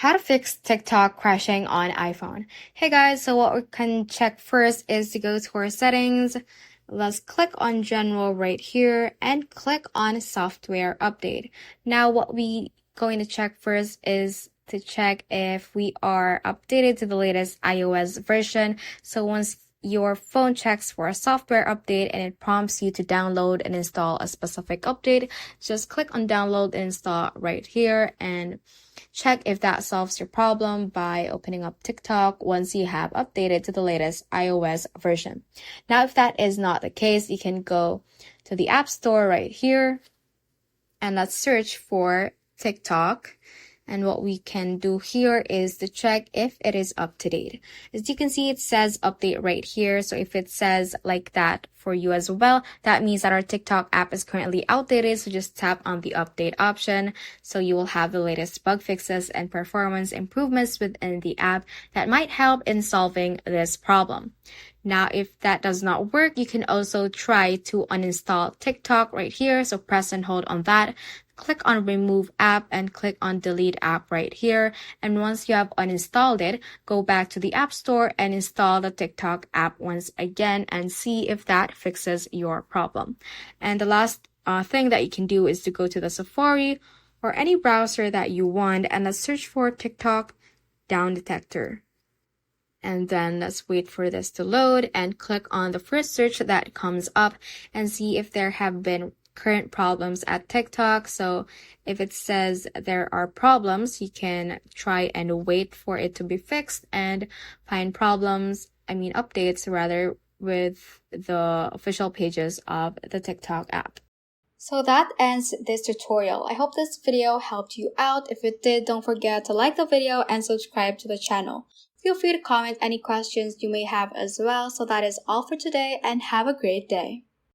How to fix TikTok crashing on iPhone. Hey guys, so what we can check first is to go to our settings. Let's click on general right here and click on software update. Now what we going to check first is to check if we are updated to the latest iOS version. So once your phone checks for a software update and it prompts you to download and install a specific update, just click on download and install right here and check if that solves your problem by opening up TikTok once you have updated to the latest iOS version. Now, if that is not the case, you can go to the App Store right here and let's search for TikTok. And what we can do here is to check if it is up to date. As you can see, it says update right here. So if it says like that for you as well, that means that our TikTok app is currently outdated. So just tap on the update option. So you will have the latest bug fixes and performance improvements within the app that might help in solving this problem. Now, if that does not work, you can also try to uninstall TikTok right here. So press and hold on that. Click on remove app and click on delete app right here. And once you have uninstalled it, go back to the App Store and install the TikTok app once again and see if that fixes your problem. And the last thing that you can do is to go to the Safari or any browser that you want and let's search for TikTok down detector. And then let's wait for this to load and click on the first search that comes up and see if there have been current problems at TikTok. So if it says there are problems, you can try and wait for it to be fixed and find updates rather with the official pages of the TikTok app. So that ends this tutorial. I hope this video helped you out. If it did, don't forget to like the video and subscribe to the channel. Feel free to comment any questions you may have as well. So that is all for today and have a great day.